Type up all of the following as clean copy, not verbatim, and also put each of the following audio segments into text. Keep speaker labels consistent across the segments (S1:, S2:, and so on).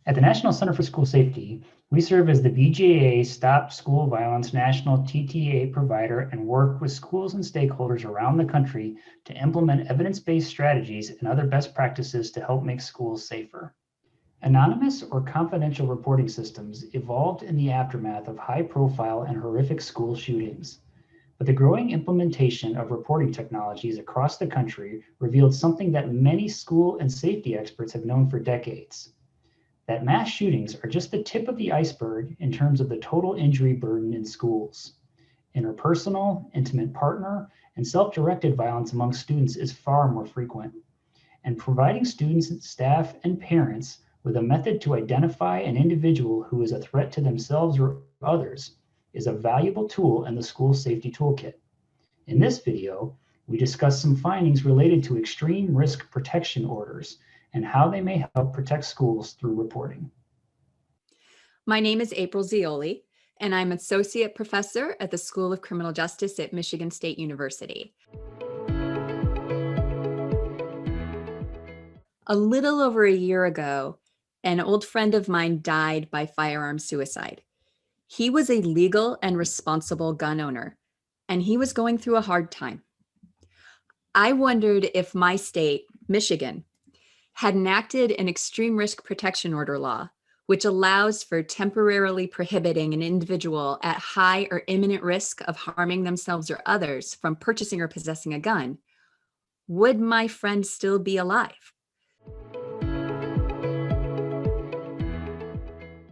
S1: At the National Center for School Safety, we serve as the BJA Stop School Violence National TTA provider and work with schools and stakeholders around the country to implement evidence-based strategies and other best practices to help make schools safer. Anonymous or confidential reporting systems evolved in the aftermath of high-profile and horrific school shootings. But the growing implementation of reporting technologies across the country revealed something that many school and safety experts have known for decades: that mass shootings are just the tip of the iceberg in terms of the total injury burden in schools. Interpersonal, intimate partner, and self-directed violence among students is far more frequent. And providing students, staff, and parents with a method to identify an individual who is a threat to themselves or others is a valuable tool in the school safety toolkit. In this video, we discuss some findings related to extreme risk protection orders and how they may help protect schools through reporting.
S2: My name is April Zeoli, and I'm Associate Professor at the School of Criminal Justice at Michigan State University. A little over a year ago, an old friend of mine died by firearm suicide. He was a legal and responsible gun owner, and he was going through a hard time. I wondered if my state, Michigan, had enacted an extreme risk protection order law, which allows for temporarily prohibiting an individual at high or imminent risk of harming themselves or others from purchasing or possessing a gun. Would my friend still be alive?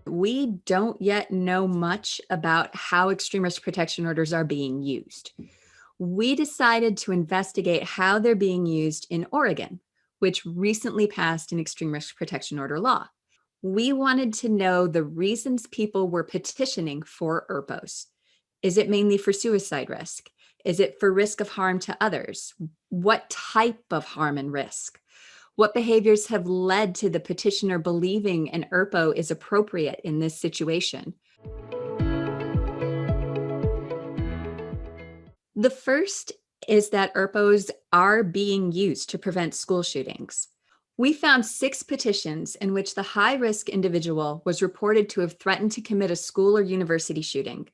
S2: We don't yet know much about how extreme risk protection orders are being used. We decided to investigate how they're being used in Oregon, which recently passed an extreme risk protection order law. We wanted to know the reasons people were petitioning for ERPOs. Is it mainly for suicide risk? Is it for risk of harm to others? What type of harm and risk? What behaviors have led to the petitioner believing an ERPO is appropriate in this situation? The first is that ERPOs are being used to prevent school shootings. We found 6 petitions in which the high-risk individual was reported to have threatened to commit a school or university shooting.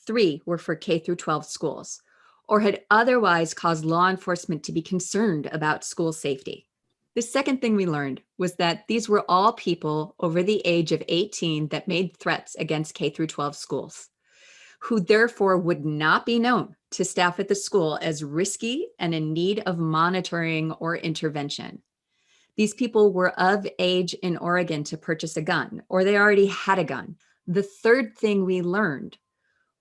S2: 3 were for K-12 schools, or had otherwise caused law enforcement to be concerned about school safety. The second thing we learned was that these were all people over the age of 18 that made threats against K-12 schools, who therefore would not be known to staff at the school as risky and in need of monitoring or intervention. These people were of age in Oregon to purchase a gun, or they already had a gun. The third thing we learned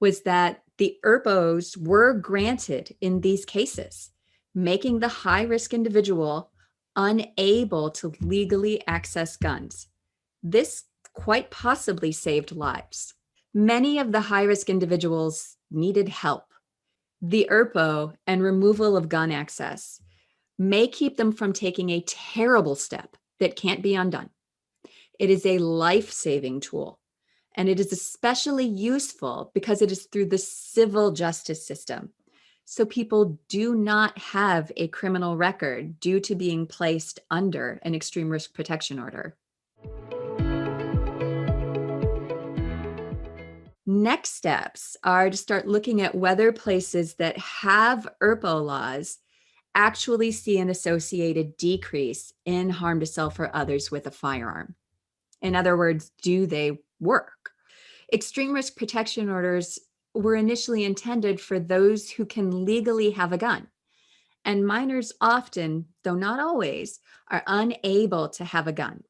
S2: was that the ERPOs were granted in these cases, making the high-risk individual unable to legally access guns. This quite possibly saved lives. Many of the high-risk individuals needed help. The ERPO and removal of gun access may keep them from taking a terrible step that can't be undone. It is a life-saving tool, and it is especially useful because it is through the civil justice system. So people do not have a criminal record due to being placed under an extreme risk protection order. Next steps are to start looking at whether places that have ERPO laws actually see an associated decrease in harm to self or others with a firearm. In other words, do they work? Extreme risk protection orders were initially intended for those who can legally have a gun. And minors often, though not always, are unable to have a gun.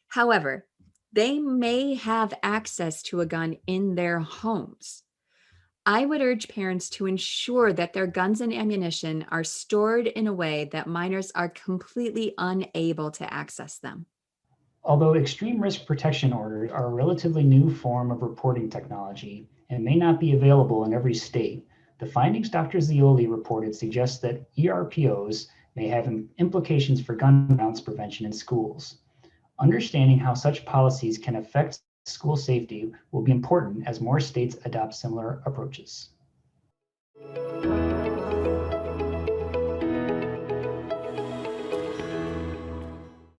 S2: However, they may have access to a gun in their homes. I would urge parents to ensure that their guns and ammunition are stored in a way that minors are completely unable to access them.
S1: Although extreme risk protection orders are a relatively new form of reporting technology and may not be available in every state, the findings Dr. Zeoli reported suggest that ERPOs may have implications for gun violence prevention in schools. Understanding how such policies can affect school safety will be important as more states adopt similar approaches.